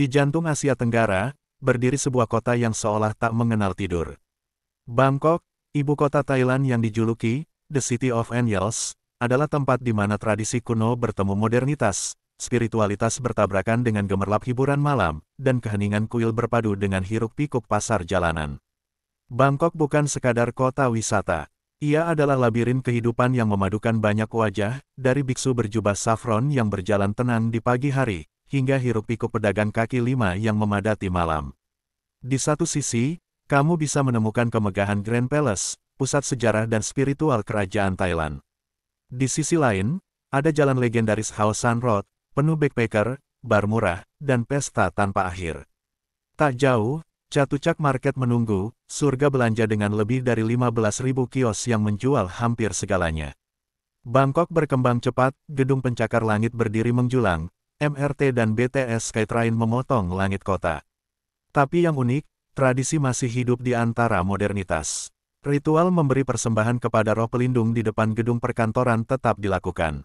Di jantung Asia Tenggara, berdiri sebuah kota yang seolah tak mengenal tidur. Bangkok, ibu kota Thailand yang dijuluki The City of Angels, adalah tempat di mana tradisi kuno bertemu modernitas, spiritualitas bertabrakan dengan gemerlap hiburan malam, dan keheningan kuil berpadu dengan hiruk-pikuk pasar jalanan. Bangkok bukan sekadar kota wisata. Ia adalah labirin kehidupan yang memadukan banyak wajah, dari biksu berjubah saffron yang berjalan tenang di pagi hari, hingga hiruk-pikuk pedagang kaki lima yang memadati malam. Di satu sisi, kamu bisa menemukan kemegahan Grand Palace, pusat sejarah dan spiritual kerajaan Thailand. Di sisi lain, ada jalan legendaris Khao San Road, penuh backpacker, bar murah, dan pesta tanpa akhir. Tak jauh, Chatuchak Market menunggu, surga belanja dengan lebih dari 15.000 kios yang menjual hampir segalanya. Bangkok berkembang cepat, gedung pencakar langit berdiri menjulang, MRT dan BTS Skytrain memotong langit kota. Tapi yang unik, tradisi masih hidup di antara modernitas. Ritual memberi persembahan kepada roh pelindung di depan gedung perkantoran tetap dilakukan.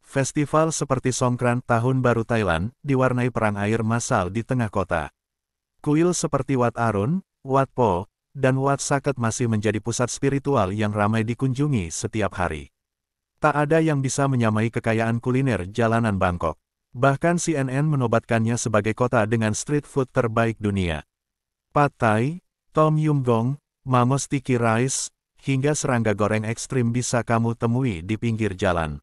Festival seperti Songkran Tahun Baru Thailand diwarnai perang air massal di tengah kota. Kuil seperti Wat Arun, Wat Po, dan Wat Saket masih menjadi pusat spiritual yang ramai dikunjungi setiap hari. Tak ada yang bisa menyamai kekayaan kuliner jalanan Bangkok. Bahkan CNN menobatkannya sebagai kota dengan street food terbaik dunia. Pad Thai, Tom Yum Goong, Mamo Sticky Rice, hingga serangga goreng ekstrim bisa kamu temui di pinggir jalan.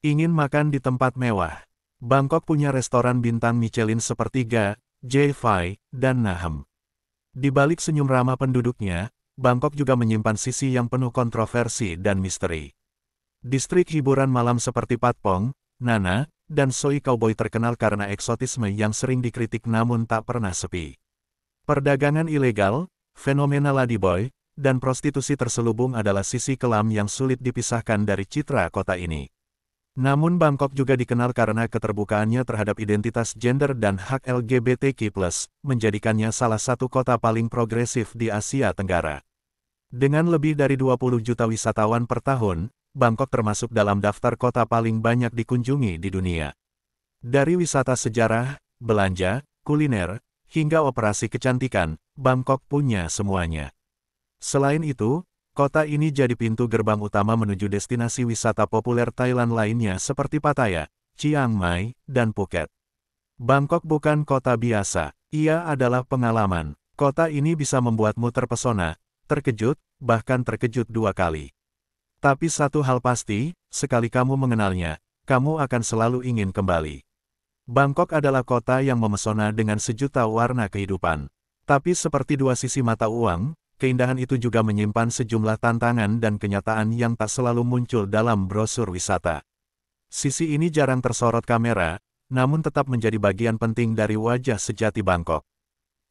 Ingin makan di tempat mewah? Bangkok punya restoran bintang Michelin seperti Ga, J5, dan Nahem. Di balik senyum ramah penduduknya, Bangkok juga menyimpan sisi yang penuh kontroversi dan misteri. Distrik hiburan malam seperti Patpong, Nana, dan Soi Cowboy terkenal karena eksotisme yang sering dikritik namun tak pernah sepi. Perdagangan ilegal, fenomena ladyboy, dan prostitusi terselubung adalah sisi kelam yang sulit dipisahkan dari citra kota ini. Namun Bangkok juga dikenal karena keterbukaannya terhadap identitas gender dan hak LGBTQ+, menjadikannya salah satu kota paling progresif di Asia Tenggara. Dengan lebih dari 20 juta wisatawan per tahun, Bangkok termasuk dalam daftar kota paling banyak dikunjungi di dunia. Dari wisata sejarah, belanja, kuliner, hingga operasi kecantikan, Bangkok punya semuanya. Selain itu, kota ini jadi pintu gerbang utama menuju destinasi wisata populer Thailand lainnya seperti Pattaya, Chiang Mai, dan Phuket. Bangkok bukan kota biasa, ia adalah pengalaman. Kota ini bisa membuatmu terpesona, terkejut, bahkan terkejut 2 kali. Tapi satu hal pasti, sekali kamu mengenalnya, kamu akan selalu ingin kembali. Bangkok adalah kota yang memesona dengan sejuta warna kehidupan. Tapi seperti dua sisi mata uang, keindahan itu juga menyimpan sejumlah tantangan dan kenyataan yang tak selalu muncul dalam brosur wisata. Sisi ini jarang tersorot kamera, namun tetap menjadi bagian penting dari wajah sejati Bangkok.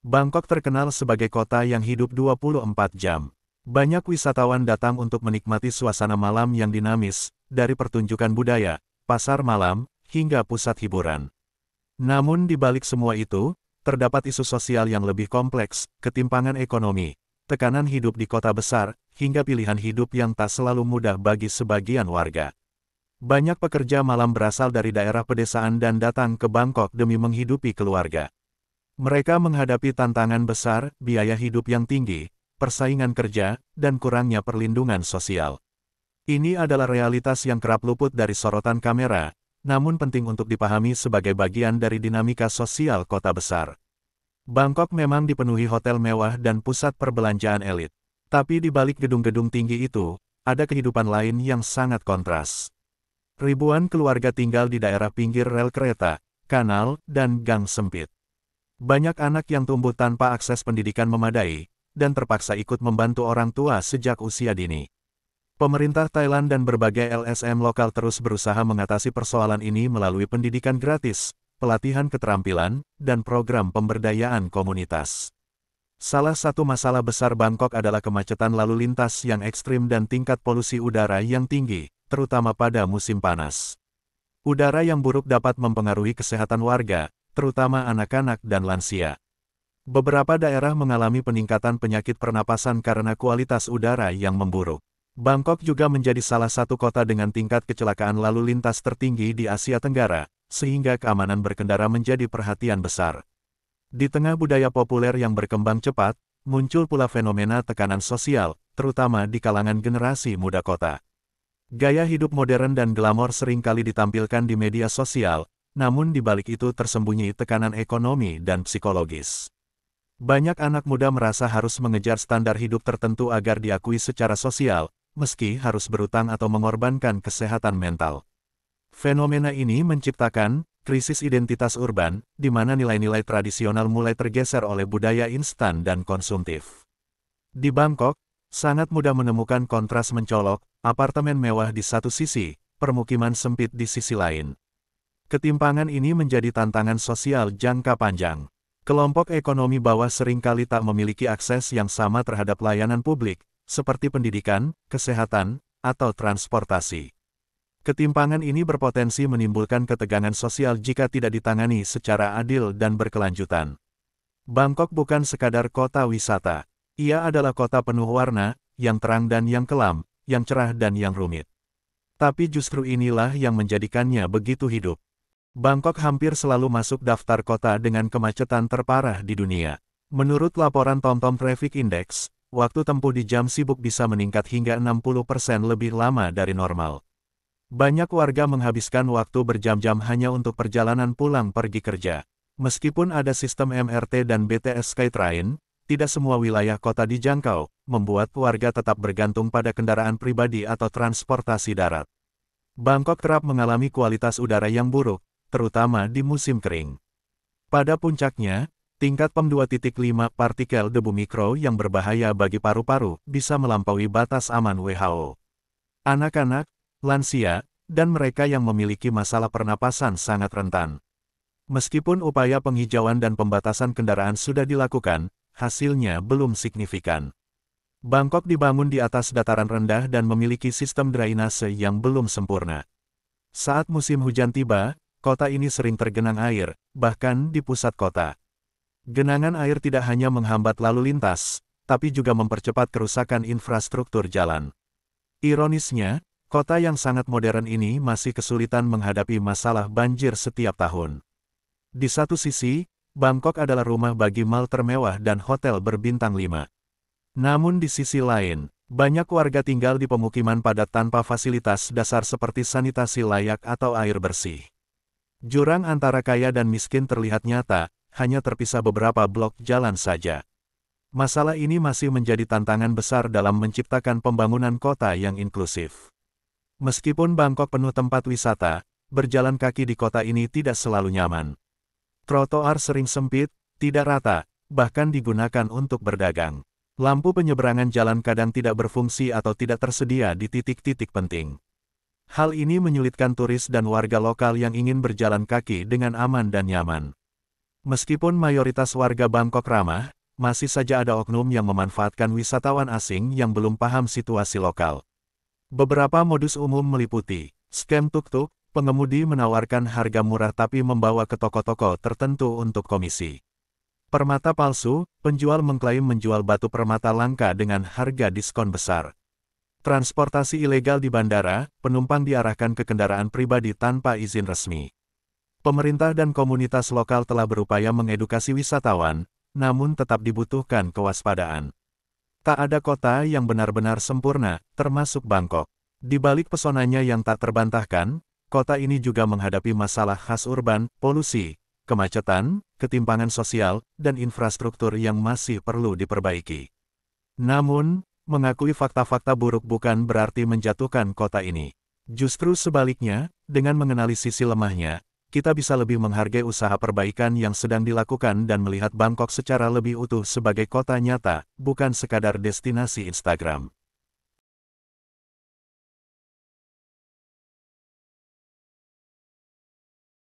Bangkok terkenal sebagai kota yang hidup 24 jam. Banyak wisatawan datang untuk menikmati suasana malam yang dinamis, dari pertunjukan budaya, pasar malam, hingga pusat hiburan. Namun di balik semua itu, terdapat isu sosial yang lebih kompleks, ketimpangan ekonomi, tekanan hidup di kota besar, hingga pilihan hidup yang tak selalu mudah bagi sebagian warga. Banyak pekerja malam berasal dari daerah pedesaan dan datang ke Bangkok demi menghidupi keluarga. Mereka menghadapi tantangan besar, biaya hidup yang tinggi, persaingan kerja, dan kurangnya perlindungan sosial. Ini adalah realitas yang kerap luput dari sorotan kamera, namun penting untuk dipahami sebagai bagian dari dinamika sosial kota besar. Bangkok memang dipenuhi hotel mewah dan pusat perbelanjaan elit. Tapi di balik gedung-gedung tinggi itu, ada kehidupan lain yang sangat kontras. Ribuan keluarga tinggal di daerah pinggir rel kereta, kanal, dan gang sempit. Banyak anak yang tumbuh tanpa akses pendidikan memadai, dan terpaksa ikut membantu orang tua sejak usia dini. Pemerintah Thailand dan berbagai LSM lokal terus berusaha mengatasi persoalan ini melalui pendidikan gratis, pelatihan keterampilan, dan program pemberdayaan komunitas. Salah satu masalah besar Bangkok adalah kemacetan lalu lintas yang ekstrim dan tingkat polusi udara yang tinggi, terutama pada musim panas. Udara yang buruk dapat mempengaruhi kesehatan warga, terutama anak-anak dan lansia. Beberapa daerah mengalami peningkatan penyakit pernapasan karena kualitas udara yang memburuk. Bangkok juga menjadi salah satu kota dengan tingkat kecelakaan lalu lintas tertinggi di Asia Tenggara, sehingga keamanan berkendara menjadi perhatian besar. Di tengah budaya populer yang berkembang cepat, muncul pula fenomena tekanan sosial, terutama di kalangan generasi muda kota. Gaya hidup modern dan glamor seringkali ditampilkan di media sosial, namun di balik itu tersembunyi tekanan ekonomi dan psikologis. Banyak anak muda merasa harus mengejar standar hidup tertentu agar diakui secara sosial, meski harus berutang atau mengorbankan kesehatan mental. Fenomena ini menciptakan krisis identitas urban, di mana nilai-nilai tradisional mulai tergeser oleh budaya instan dan konsumtif. Di Bangkok, sangat mudah menemukan kontras mencolok, apartemen mewah di satu sisi, permukiman sempit di sisi lain. Ketimpangan ini menjadi tantangan sosial jangka panjang. Kelompok ekonomi bawah seringkali tak memiliki akses yang sama terhadap layanan publik, seperti pendidikan, kesehatan, atau transportasi. Ketimpangan ini berpotensi menimbulkan ketegangan sosial jika tidak ditangani secara adil dan berkelanjutan. Bangkok bukan sekadar kota wisata. Ia adalah kota penuh warna, yang terang dan yang kelam, yang cerah dan yang rumit. Tapi justru inilah yang menjadikannya begitu hidup. Bangkok hampir selalu masuk daftar kota dengan kemacetan terparah di dunia. Menurut laporan TomTom Traffic Index, waktu tempuh di jam sibuk bisa meningkat hingga 60% lebih lama dari normal. Banyak warga menghabiskan waktu berjam-jam hanya untuk perjalanan pulang pergi kerja. Meskipun ada sistem MRT dan BTS Skytrain, tidak semua wilayah kota dijangkau, membuat warga tetap bergantung pada kendaraan pribadi atau transportasi darat. Bangkok kerap mengalami kualitas udara yang buruk, terutama di musim kering. Pada puncaknya, tingkat PM2.5 partikel debu mikro yang berbahaya bagi paru-paru bisa melampaui batas aman WHO. Anak-anak, lansia, dan mereka yang memiliki masalah pernapasan sangat rentan. Meskipun upaya penghijauan dan pembatasan kendaraan sudah dilakukan, hasilnya belum signifikan. Bangkok dibangun di atas dataran rendah dan memiliki sistem drainase yang belum sempurna. Saat musim hujan tiba, kota ini sering tergenang air, bahkan di pusat kota. Genangan air tidak hanya menghambat lalu lintas, tapi juga mempercepat kerusakan infrastruktur jalan. Ironisnya, kota yang sangat modern ini masih kesulitan menghadapi masalah banjir setiap tahun. Di satu sisi, Bangkok adalah rumah bagi mall termewah dan hotel berbintang 5. Namun di sisi lain, banyak warga tinggal di pemukiman padat tanpa fasilitas dasar seperti sanitasi layak atau air bersih. Jurang antara kaya dan miskin terlihat nyata, hanya terpisah beberapa blok jalan saja. Masalah ini masih menjadi tantangan besar dalam menciptakan pembangunan kota yang inklusif. Meskipun Bangkok penuh tempat wisata, berjalan kaki di kota ini tidak selalu nyaman. Trotoar sering sempit, tidak rata, bahkan digunakan untuk berdagang. Lampu penyeberangan jalan kadang tidak berfungsi atau tidak tersedia di titik-titik penting. Hal ini menyulitkan turis dan warga lokal yang ingin berjalan kaki dengan aman dan nyaman. Meskipun mayoritas warga Bangkok ramah, masih saja ada oknum yang memanfaatkan wisatawan asing yang belum paham situasi lokal. Beberapa modus umum meliputi scam tuk-tuk, pengemudi menawarkan harga murah tapi membawa ke toko-toko tertentu untuk komisi. Permata palsu, penjual mengklaim menjual batu permata langka dengan harga diskon besar. Transportasi ilegal di bandara, penumpang diarahkan ke kendaraan pribadi tanpa izin resmi. Pemerintah dan komunitas lokal telah berupaya mengedukasi wisatawan, namun tetap dibutuhkan kewaspadaan. Tak ada kota yang benar-benar sempurna, termasuk Bangkok. Di balik pesonanya yang tak terbantahkan, kota ini juga menghadapi masalah khas urban, polusi, kemacetan, ketimpangan sosial, dan infrastruktur yang masih perlu diperbaiki. Namun, mengakui fakta-fakta buruk bukan berarti menjatuhkan kota ini. Justru sebaliknya, dengan mengenali sisi lemahnya, kita bisa lebih menghargai usaha perbaikan yang sedang dilakukan dan melihat Bangkok secara lebih utuh sebagai kota nyata, bukan sekadar destinasi Instagram.